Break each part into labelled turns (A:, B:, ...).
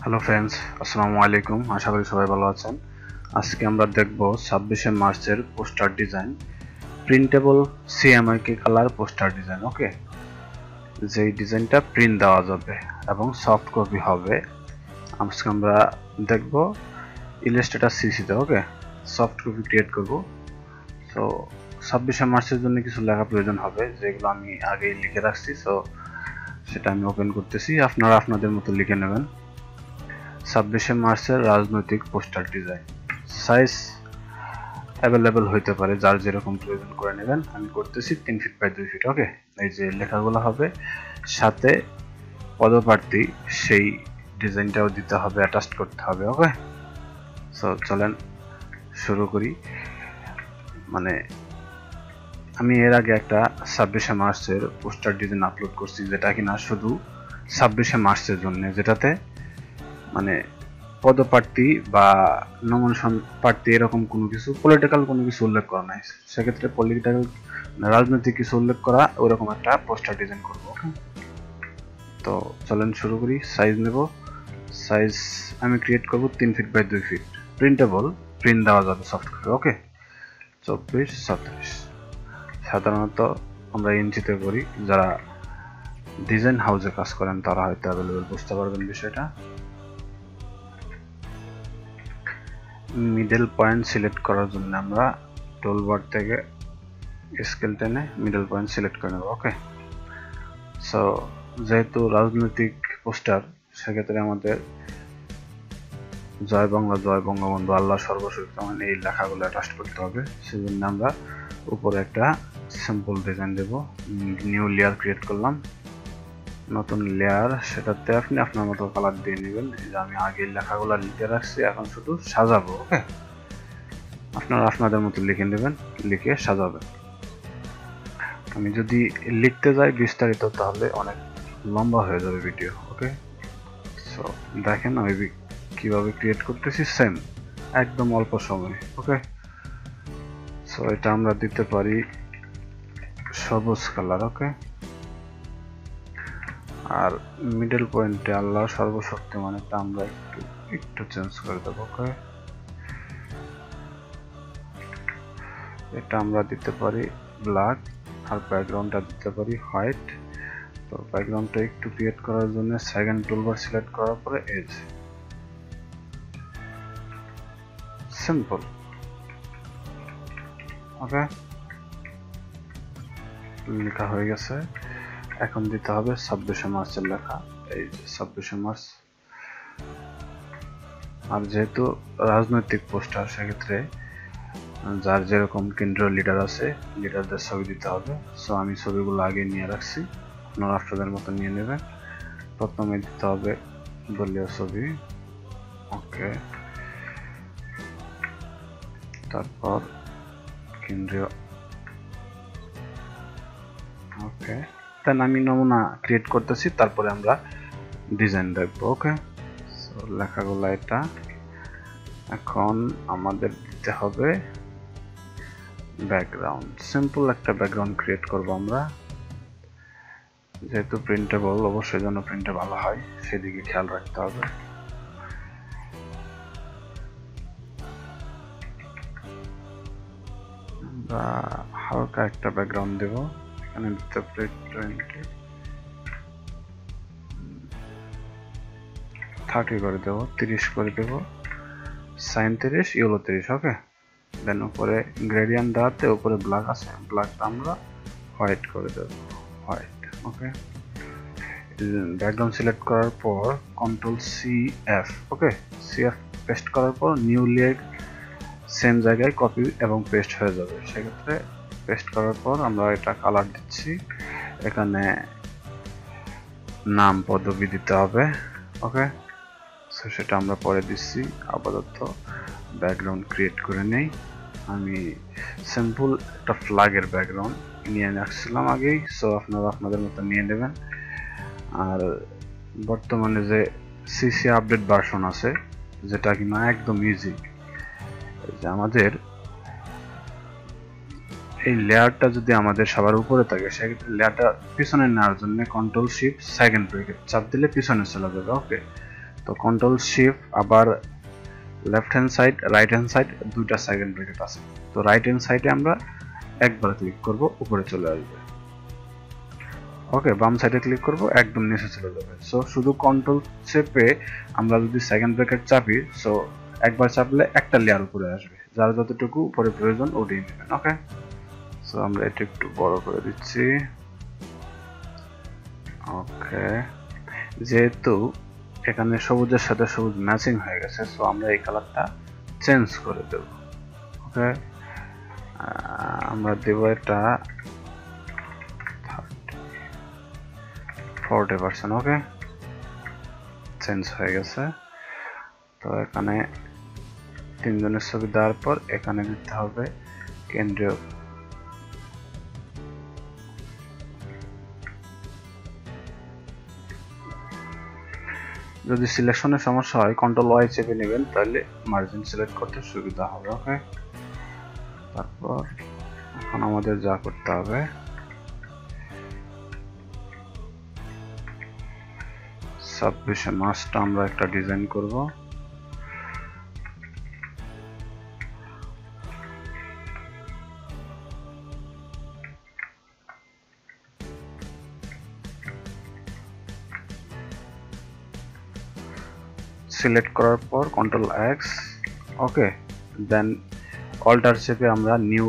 A: Hello friends, আসসালামু আলাইকুম। আশা করি সবাই ভালো আছেন। আজকে আমরা দেখব 26শে মার্চের poster design, printable CMYK colour poster design. Okay, যেই ডিজাইনটা প্রিন্ট দেওয়া যাবে এবং সফট কপি হবে। আজকে আমরা দেখব ইলাস্ট্রেটর সিসিতে। ওকে, সফট কপি ক্রিয়েট করব। সো 26শে মার্চের জন্য কিছু লেখা প্রয়োজন হবে, যেগুলো আমি আগেই লিখে রাখছি। সো সেটা আমি ওপেন করতেছি, আপনারা আপনাদের মতো লিখে নেবেন। 26শে মার্চের রাজনৈতিক পোস্টার ডিজাইন, সাইজ অ্যাভেলেবেল হইতে পারে, যার যেরকম প্রয়োজন করে নেবেন। আমি করতেছি 3 ফিট বাই 2 ফিট। ওকে, এই যে লেখাগুলো হবে, সাথে পদপ্রার্থী সেই ডিজাইনটাও দিতে হবে, অ্যাটাচ করতে হবে। ওকে, সো চলেন শুরু করি। মানে আমি এর আগে একটা 26শে মার্চের পোস্টার ডিজাইন আপলোড করছি, যেটা কিনা শুধু 26শে মার্চের জন্য, যেটাতে মানে পদপ্রার্থী বা নমিনেশন প্রার্থী এরকম কোনো কিছু, পলিটিক্যাল কোনো কিছু উল্লেখ করা নাই। সেক্ষেত্রে পলিটিক্যাল রাজনৈতিক কিছু উল্লেখ করা ওরকম একটা পোস্টার ডিজাইন করব। ওকে, তো চলেন শুরু করি। সাইজ নেব, সাইজ আমি ক্রিয়েট করব 3 feet by 2 feet, printable, print দেওয়া যাবে সফট কপি। ওকে, 24-37। সাধারণত আমরা ইঞ্চিতে করি, যারা ডিজাইন হাউসে কাজ করেন তারা হয়তো অ্যাভেলেবেল বুঝতে পারবেন বিষয়টা। মিডল পয়েন্ট সিলেক্ট করার জন্য আমরা টুলবার থেকে স্কেল টেনে মিডল পয়েন্ট সিলেক্ট করে নেব। ওকে, সো যেহেতু রাজনৈতিক পোস্টার, সেক্ষেত্রে আমাদের জয় বাংলা, জয় বঙ্গবন্ধু, আল্লাহ সর্বশক্তি, মানে এই লেখাগুলো অ্যাটাচ করতে হবে। সেজন্য আমরা উপরে একটা সিম্পল ডিজাইন দেব। নিউ লেয়ার ক্রিয়েট করলাম, নতুন লেয়ার, সেটাতে আপনি আপনার মতো কালার দিয়ে নেবেন। এই যে আমি আগে লেখাগুলো লিখে রাখছি, এখন শুধু সাজাবো। ওকে, আপনারা আপনাদের মতো লিখে নেবেন, লিখে সাজাবেন। আমি যদি লিখতে যাই বিস্তারিত, তাহলে অনেক লম্বা হয়ে যাবে ভিডিও। ওকে, সো দেখেন আমি কিভাবে ক্রিয়েট করতেছি, সেম একদম অল্প সময়। ওকে, সো এটা আমরা দিতে পারি সবুজ কালার। ওকে, আর মিডল পয়েন্টে আল্লাহ সর্বশক্তি মানেটা আমরা একটু চেঞ্জ করে দেবো। ওকে, এটা আমরা দিতে পারি ব্ল্যাক, আর ব্যাকগ্রাউন্ডটা দিতে পারি হোয়াইট। তো ব্যাকগ্রাউন্ডটা একটু ক্রিয়েট করার জন্য সেকেন্ড টুলবার সিলেক্ট করার পরে এজ, সিম্পল। ওকে, লেখা হয়ে গেছে। এখন দিতে হবে 26শে মার্চের লেখা, এই যে 26শে মার্চ। আর যেহেতু রাজনৈতিক পোস্টার, সেক্ষেত্রে যার যেরকম কেন্দ্রীয় লিডার আছে, লিডারদের ছবি দিতে হবে। সো আমি ছবিগুলো আগে নিয়ে রাখছি, আপনারা আপনাদের মতো নিয়ে নেবেন। প্রথমে দিতে হবে দলীয় ছবি। ওকে, তারপর কেন্দ্রীয়। ওকে, দেন আমি নমুনা ক্রিয়েট করতেছি, তারপরে আমরা ডিজাইন দেখবো। ওকে, সো লেখাগুলো এটা। এখন আমাদের দিতে হবে ব্যাকগ্রাউন্ড, সিম্পল একটা ব্যাকগ্রাউন্ড ক্রিয়েট করব আমরা। যেহেতু প্রিন্টেবল, অবশ্যই যেন প্রিন্টে ভালো হয়, সেদিকে খেয়াল রাখতে হবে। আমরা হালকা একটা ব্যাকগ্রাউন্ড দেব, এখানে দিতে পারি 30 করে দেব, 30 করে দেব, সাইন 30, ইয়েলো 30। ওকে, দেন উপরে গ্রেডিয়েন্ট দেওয়াতে উপরে ব্ল্যাক আছে, ব্ল্যাকটা আমরা হোয়াইট করে দেব, হোয়াইট। ওকে, ব্যাকগ্রাউন্ড সিলেক্ট করার পর কন্ট্রোল CF। ওকে, CF পেস্ট করার পর নিউ লেয়ার সেম জায়গায় কপি এবং পেস্ট হয়ে যাবে। সেক্ষেত্রে পেস্ট করার পর আমরা এটা কালার দিচ্ছি, এখানে নাম পদবি দিতে হবে। ওকে, সো সেটা আমরা পরে দিচ্ছি। আপাতত ব্যাকগ্রাউন্ড ক্রিয়েট করে নেই। আমি সিম্পল একটা ফ্ল্যাগের ব্যাকগ্রাউন্ড নিয়ে রাখছিলাম আগেই, সো আপনারা আপনাদের মতো নিয়ে নেবেন। আর বর্তমানে যে সিসি আপডেট ভার্সন আছে, যেটা কিনা একদম ইজি, যে আমাদের এই লেয়ারটা যদি আমাদের সবার উপরে থাকে, সেক্ষেত্রে লেয়ারটা পিছনে নেওয়ার জন্য কন্ট্রোল শিফট সেকেন্ড ব্রেকেট চাপ দিলে পিছনে চলে যাবে। ওকে, তো কন্ট্রোল শিফট আবার left hand side right hand side দুইটা সেকেন্ড ব্র্যাকেট আছে। তো রাইট হ্যান্ড সাইডে আমরা একবার ক্লিক করব, উপরে চলে আসবে। ওকে, বাম সাইডে ক্লিক করব, একদম নিচে চলে যাবে। সো শুধু কন্ট্রোল চেপে আমরা যদি সেকেন্ড ব্র্যাকেট চাপি, সো একবার চাপলে একটা লেয়ার উপরে আসবে, যার যতটুকু উপরে প্রয়োজন ওটাই নেবেন। ওকে, সো আমরা এটা একটু বড় করে দিচ্ছি। ওকে, যেহেতু এখানে সবুজের সাথে সবুজ ম্যাচিং হয়ে গেছে, সো আমরা এই কালারটা চেঞ্জ করে দেব। ওকে, আমরা দেব এটা 40%। ওকে, চেঞ্জ হয়ে গেছে। তো এখানে তিনজনের ছবি দেওয়ার পর এখানে দিতে হবে কেন্দ্রীয়। যদি সিলেকশনের সমস্যা হয় কন্ট্রোল ওয়াই চেপে নেবেন, তাহলে মার্জিন সিলেক্ট করতে সুবিধা হবে। ওকে, তারপর এখন আমাদের যা করতে হবে, ছাব্বিশে মার্চটা আমরা একটা ডিজাইন করব। সিলেক্ট করার পর কন্ট্রোল এক্স। ওকে, দেন অল্টার চেপে আমরা নিউ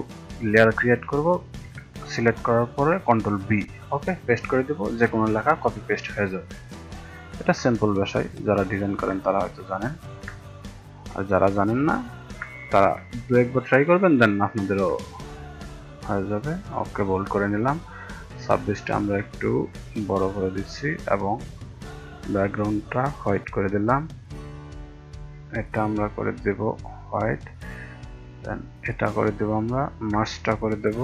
A: লেয়ার ক্রিয়েট করব। সিলেক্ট করার পরে কন্ট্রোল বি। ওকে, পেস্ট করে দেব, যে কোনো লেখা কপি পেস্ট হয়ে যাবে। এটা সিম্পল বিষয়, যারা ডিজাইন করেন তারা হয়তো জানেন, আর যারা জানেন না তারা দু একবার ট্রাই করবেন, দেন আপনাদেরও হয়ে যাবে। ওকে, বোল্ড করে নিলাম। 26টা আমরা একটু বড় করে দিচ্ছি এবং ব্যাকগ্রাউন্ডটা হোয়াইট করে দিলাম। এটা আমরা করে দেব হোয়াইট, দেন এটা করে দেব আমরা, মার্চটা করে দেব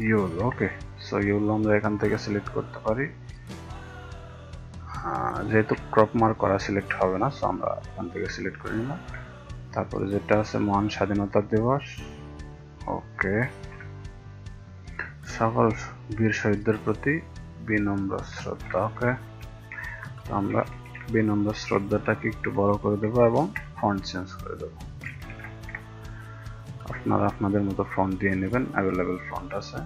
A: ইউল। ওকে, সো ইউল আমরা এখান থেকে সিলেক্ট করতে পারি, যেহেতু ক্রপ মার্ক করা সিলেক্ট হবে না, সো আমরা এখান থেকে সিলেক্ট করে নিলাম। তারপরে যেটা আছে মহান স্বাধীনতা দিবস। ওকে, সকল বীর শহীদদের প্রতি বিনম্র শ্রদ্ধা। ওকে, তো আমরা বিনম্র শ্রদ্ধাটাকে একটু বড় করে দেব এবং ফন্ট চেঞ্জ করে দেব। আপনারা আপনাদের মতো ফন্ট দিয়ে নেবেন, অ্যাভেলেবেল ফন্ট আছে,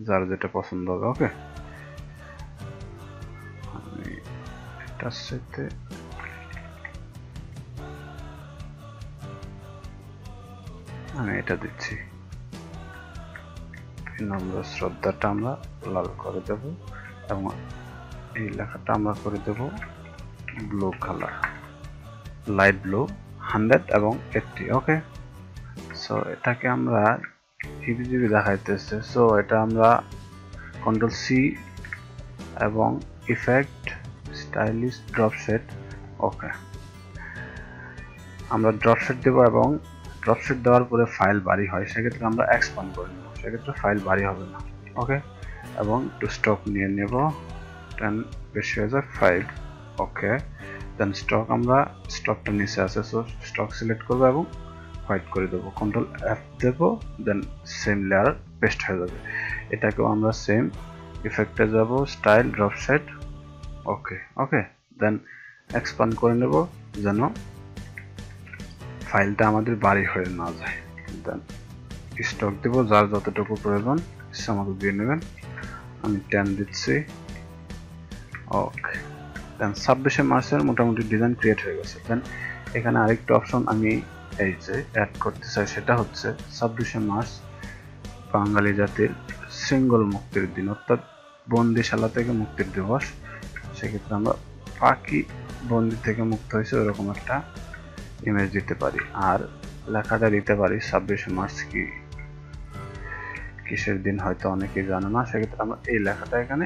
A: যার যেটা পছন্দ হবে। ওকে, আমি এটার সাথে আমি এটা দিচ্ছি, বিনম্র শ্রদ্ধাটা আমরা লাল করে দেব এবং এই লেখাটা আমরা করে দেব ব্লু কালার, লাইট ব্লু 100 এবং 80। ওকে, সো এটাকে আমরা হিবিজিবি দেখাইতেছে, সো এটা আমরা কন্ট্রোল সি এবং ইফেক্ট স্টাইলিশ ড্রপ শেড। ওকে, আমরা ড্রপ শেড দেব এবং ড্রপ শেড দেওয়ার পরে ফাইল ভারী হয়, সেক্ষেত্রে আমরা এক্সপান্ড করে নেব, সেক্ষেত্রে ফাইল ভারী হবে না। ওকে, এবং একটু স্টক নিয়ে নেব, 10 বেশি হয়ে যায় 5। ওকে, দেন স্টক আমরা স্টকটা নিচে আছে, সো স্টক সিলেক্ট করবো এবং হোয়াইট করে দেবো, কন্ট্রোল এফ দেবো, দেন সেম লেয়ার পেস্ট হয়ে যাবে। এটাকেও আমরা সেম ইফেক্টে যাব, স্টাইল ড্রপ শেড। ওকে, ওকে, দেন এক্সপান্ড করে নেব যেন ফাইলটা আমাদের ভারী হয়ে না যায়। দেন স্টক দেব, যার যতটুকু প্রয়োজন ইচ্ছা মতো দিয়ে নেবেন, আমি 10 দিচ্ছি। ওকে, দেন 26শে মার্চের মোটামুটি ডিজাইন ক্রিয়েট হয়ে গেছে। দেন এখানে আরেকটা অপশন আমি এই যে অ্যাড করতে চাই, সেটা হচ্ছে 26শে মার্চ বাঙালি জাতির সিঙ্গল মুক্তির দিন, অর্থাৎ বন্দিশালা থেকে মুক্তির দিবস। সেক্ষেত্রে আমরা পাখি বন্দি থেকে মুক্ত হয়েছে ওরকম একটা ইমেজ দিতে পারি, আর লেখাটা দিতে পারি 26শে মার্চ কি কিসের দিন হয়তো অনেকেই জানে না, সেক্ষেত্রে আমরা এই লেখাটা এখানে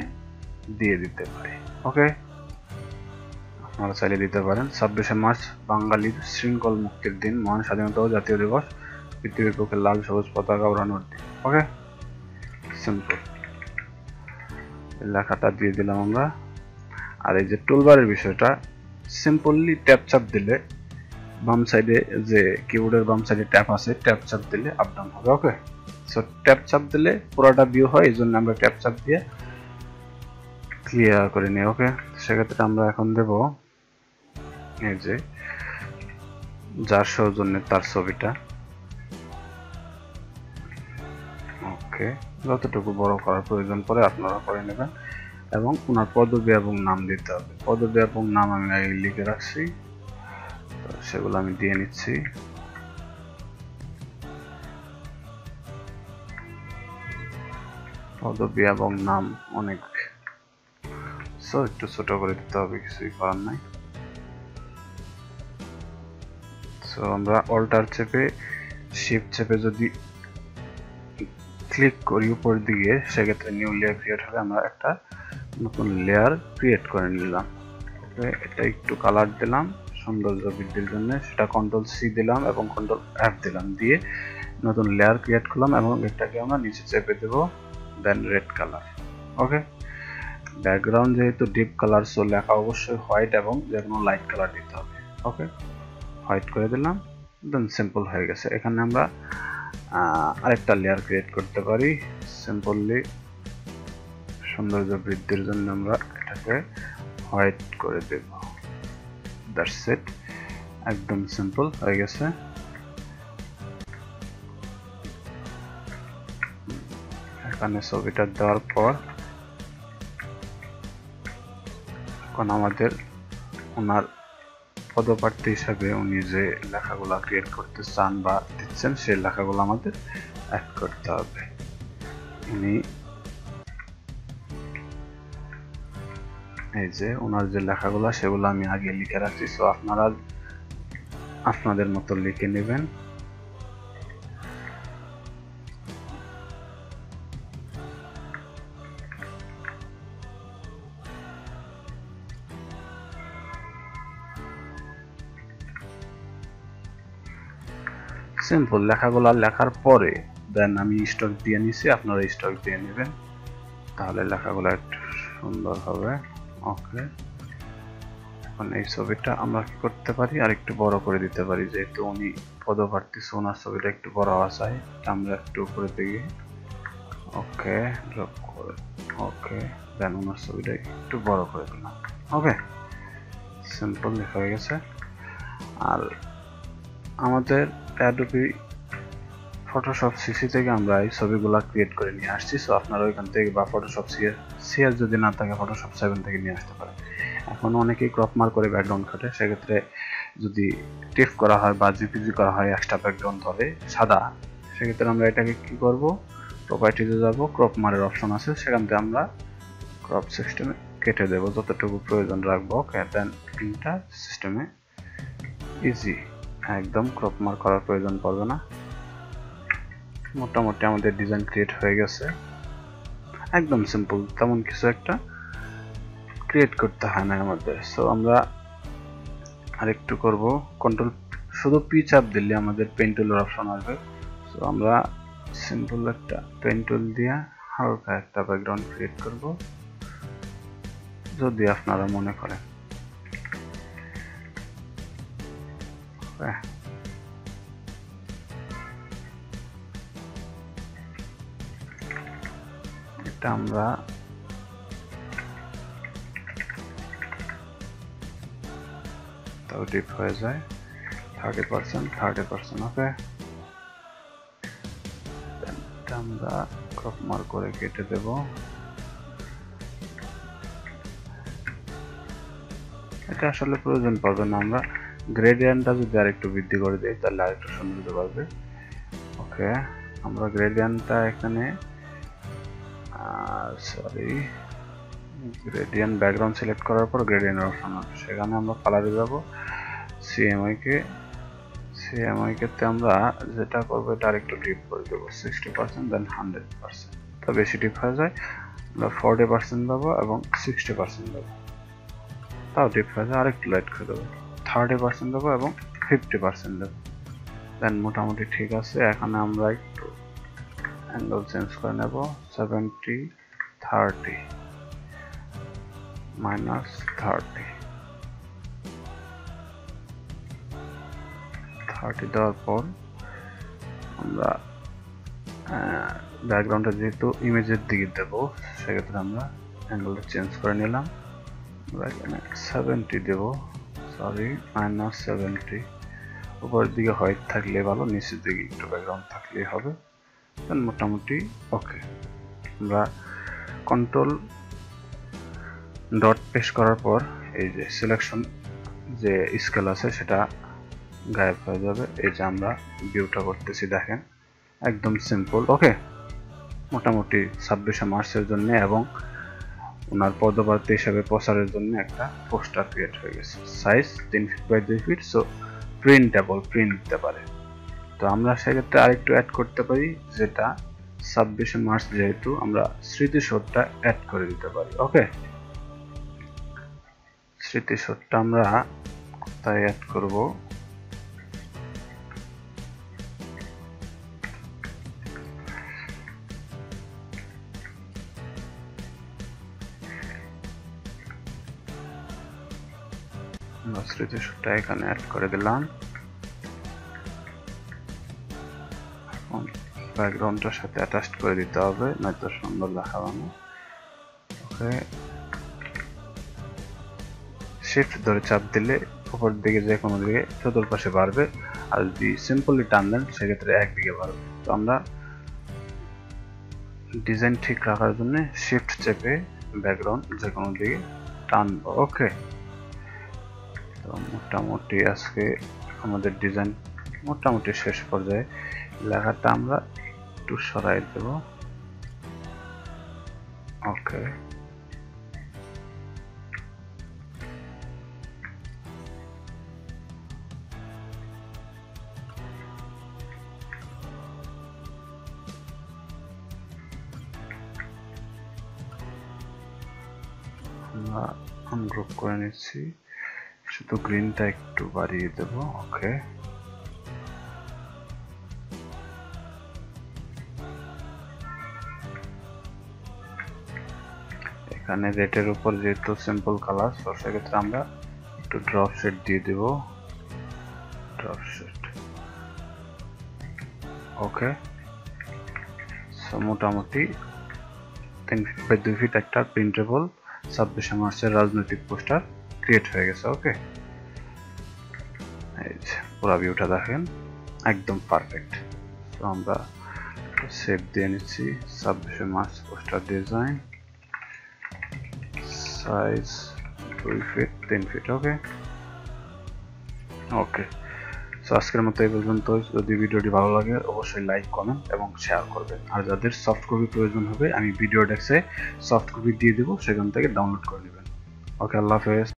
A: দিয়ে দিতে পারি। ওকে, আপনারা চাইলে দিতে পারেন 26শে মার্চ বাঙালির শৃঙ্খল মুক্তির দিন, মহান স্বাধীনতা ও জাতীয় দিবস, পৃথিবীর বুকে লাল সবুজ পতাকা ওড়ানোর দিন। ওকে, সিম্পল, লেখাটা দিয়ে দিলাম আমরা। আর এই যে টুলবারের বিষয়টা, সিম্পলি ট্যাপ চাপ দিলে বাম সাইডে যে কিবোর্ডের বাম সাইডে ট্যাপ আছে, ট্যাপ চাপ দিলে আপ ডাউন হবে। ওকে, সো ট্যাপ চাপ দিলে পুরোটা ভিউ হয়, এই জন্য আমরা ট্যাপ চাপ দিয়ে ক্লিয়ার করে নিই। ওকে, সেক্ষেত্রে আমরা এখন দেব এই যে যার সৌজন্যে তার ছবিটা। ওকে, যতটুকু বড় করার প্রয়োজন পড়ে আপনারা করে নেবেন এবং ওনার পদবি এবং নাম দিতে হবে। পদবি এবং নাম আমি আগে লিখে রাখছি, তো সেগুলো আমি দিয়ে নিচ্ছি। পদবি এবং নাম অনেক, সো একটু ছোট করে দিতে হবে, কিছুই করার নাই। সো আমরা অল্টার চেপে শিফট চেপে যদি ক্লিক করি উপর দিকে, সেক্ষেত্রে নিউ লেয়ার ক্রিয়েট হবে। আমরা একটা নতুন লেয়ার ক্রিয়েট করে নিলাম। ওকে, এটা একটু কালার দিলাম সৌন্দর্য বৃদ্ধির জন্য, সেটা কন্ট্রোল সি দিলাম এবং কন্ট্রোল এফ দিলাম, দিয়ে নতুন লেয়ার ক্রিয়েট করলাম এবং এটাকে আমরা নিচে চেপে দেব, দেন রেড কালার। ওকে, ব্যাকগ্রাউন্ড যেহেতু ডিপ কালার, সো লেখা অবশ্যই হোয়াইট এবং যে কোনো লাইট কালার দিতে হবে। ওকে, হোয়াইট করে দিলাম, দেন সিম্পল হয়ে গেছে। এখানে আমরা আরেকটা লেয়ার ক্রিয়েট করতে পারি সিম্পলি, সৌন্দর্য বৃদ্ধির জন্য আমরা এটাকে হোয়াইট করে দেব। দ্যাটস ইট, একদম সিম্পল হয়ে গেছে। এখানে ছবিটা দেওয়ার পর এখন আমাদের ওনার পদপ্রার্থী হিসাবে উনি যে লেখাগুলো ক্রিয়েট করতে চান বা দিচ্ছেন, সেই লেখাগুলো আমাদের অ্যাড করতে হবে। উনি এই যে ওনার যে লেখাগুলো, সেগুলো আমি আগে লিখে রাখছি, সো আপনারা আপনাদের মতো লিখে নেবেন। সিম্পল লেখাগুলো লেখার পরে দেন আমি স্টক দিয়ে নিছি, আপনারা স্টক দিয়ে নেবেন, তাহলে লেখাগুলো একটু সুন্দর হবে। ওকে, এখন এই ছবিটা আমরা কি করতে পারি, আর একটু বড় করে দিতে পারি, যেহেতু উনি পদপ্রার্থী, ওনার ছবিটা একটু বড় হওয়া চাই, আমরা একটু উপরে দিকে। ওকে, ড্রপ করে, ওকে, দেন ওনার ছবিটা একটু বড় করে দিলাম। ওকে, সিম্পল লেখা হয়ে গেছে। আর আমাদের অ্যাডোবি ফটোশপ সিসি থেকে আমরা এই ছবিগুলো ক্রিয়েট করে নিয়ে আসছি, সো আপনারা ওইখান থেকে বা ফটোশপ সিএস যদি না থাকে ফটোশপ 7 থেকে নিয়ে আসতে পারেন। এখন অনেকেই ক্রপ মার্ক করে ব্যাকগ্রাউন্ড কাটে, সেক্ষেত্রে যদি টিফ করা হয় বা জিপিজি করা হয় এক্সট্রা ব্যাকগ্রাউন্ড ধরে সাদা, সেক্ষেত্রে আমরা এটাকে কি করব, প্রপার্টিতে যাব, ক্রপ মারের অপশন আছে, সেখান থেকে আমরা ক্রপ সিস্টেমে কেটে দেব, যতটুকু প্রয়োজন রাখবো। ওকে, দেন প্রিন্টার সিস্টেমে ইজি, একদম ক্রপ মার্ক করার প্রয়োজন পড়বে না। মোটামুটি আমাদের ডিজাইন ক্রিয়েট হয়ে গেছে, একদম সিম্পল, তেমন কিছু একটা ক্রিয়েট করতে হয় না আমাদের। সো আমরা আরেকটু করব, কন্ট্রোল শুধু পি চাপ দিলে আমাদের পেন টুলের অপশন আসবে। সো আমরা সিম্পল একটা পেন টুল দিয়ে হালকা একটা ব্যাকগ্রাউন্ড ক্রিয়েট করব, যদি আপনারা মনে করেন। এটা আমরা তাও ডিপ হয়ে যায় 30%। ওকে, এটা আমরা ক্রপ মার্ক করে কেটে দেব। এটা আসলে প্রয়োজন পড়বে না, আমরা গ্রেডিয়েন্টটা যদি আরেকটু বৃদ্ধি করে দিই তাহলে আরেকটু সুন্দর পাবে। ওকে, আমরা গ্রেডিয়েন্টটা এখানে সরি গ্রেডিয়েন্ট ব্যাকগ্রাউন্ড সিলেক্ট করার পর গ্রেডিয়েন্ট অপশন আছে, সেখানে আমরা কালারে যাব, সিএমআই কে আমরা যেটা করবো এটা আরেকটু ডিপ করে দেবো 60%, দেন 100%, তো বেশি ডিপ হয়ে যায়, আমরা 40% দেবো এবং 60% দেবো, তাও ডিপ হয়ে যায়, আরেকটু লাইট করে দেবো, 30% দেবো এবং 50% দেবো, দেন মোটামুটি ঠিক আছে। এখানে আমরা একটু অ্যাঙ্গেল চেঞ্জ করে নেব, 70 30 -30 দেওয়ার পর আমরা ব্যাকগ্রাউন্ডটা যেহেতু ইমেজের দিকে দেব, সেক্ষেত্রে আমরা অ্যাঙ্গেলটা চেঞ্জ করে নিলাম, আমরা এখানে 70 দেব, সরি -70, উপরের দিকে হোয়াইট থাকলে ভালো, নিচের দিকে একটু ব্যাকগ্রাউন্ড থাকলেই হবে। দেন মোটামুটি ওকে। আমরা কন্ট্রোল ডট পেস্ট করার পর এই যে সিলেকশন যে স্কেল আছে সেটা গায়েব হয়ে যাবে। এই যে আমরা ভিউটা করতেছি, দেখেন একদম সিম্পল। ওকে, মোটামুটি 26শে মার্চের জন্য এবং ওনার পদপ্রার্থী হিসাবে প্রচারের জন্য একটা পোস্টার ক্রিয়েট হয়ে গেছে। Size 3 feet by 2 feet, so printable, print দিতে পারে। তো আমরা সেক্ষেত্রে আরেকটু অ্যাড করতে পারি, যেটা 26শে মার্চ যেহেতু, আমরা স্মৃতিসৌধটা অ্যাড করে দিতে পারি। ওকে, স্মৃতিসৌধটা আমরা কোথায় অ্যাড করব? স্মৃতিসৌধটা এখানে অ্যাড করে দিলাম। ব্যাকগ্রাউন্ডটার সাথে অ্যাটাচ করে দিতে হবে, নয়তো সুন্দর দেখাবে না। ওকে, শিফট ধরে চাপ দিলে উপর দিকে যে কোনো দিকে চতুর্পাশে বাড়বে, আর যদি সিম্পলি টান দেন সেক্ষেত্রে একদিকে বাড়বে। তো আমরা ডিজাইন ঠিক রাখার জন্য শিফট চেপে ব্যাকগ্রাউন্ড যে কোনো দিকে টানবো। ওকে, তো মোটামুটি আজকে আমাদের ডিজাইন মোটামুটি শেষ পর্যায়ে। লেখাটা আমরা একটু সরাই দেব। ওকে, আমরা আনগ্রুপ করে নিচ্ছি, শুধু গ্রিনটা একটু বাড়িয়ে দেব। ওকে, এখানে রেডের উপর যেহেতু সিম্পল কালার, তো সেক্ষেত্রে আমরা একটু ড্রপ শেড দিয়ে দেব। Drop shade. ওকে, সো মোটামুটি 3 ফিট বাই 2 ফিট একটা প্রিন্টেবল 26শে মার্চের রাজনৈতিক পোস্টার ক্রিয়েট হয়ে গেছে। ওকে, এই যে পুরো ভিউটা দেখেন একদম পারফেক্ট। তো আমরা সেভ দিয়ে নিচ্ছি। 26শে March poster design, size 2 feet 3 feet. Okay okay, so আজকের মতো এই পর্যন্ত। যদি ভিডিওটি ভালো লাগে অবশ্যই লাইক, কমেন্ট এবং শেয়ার করবেন। আর যাদের সফট কপি প্রয়োজন হবে আমি ভিডিও ডেস্কে সফট কপি দিয়ে দেবো, সেখান থেকে ডাউনলোড করে নেবেন। ওকে, আল্লাহ হাফেজ।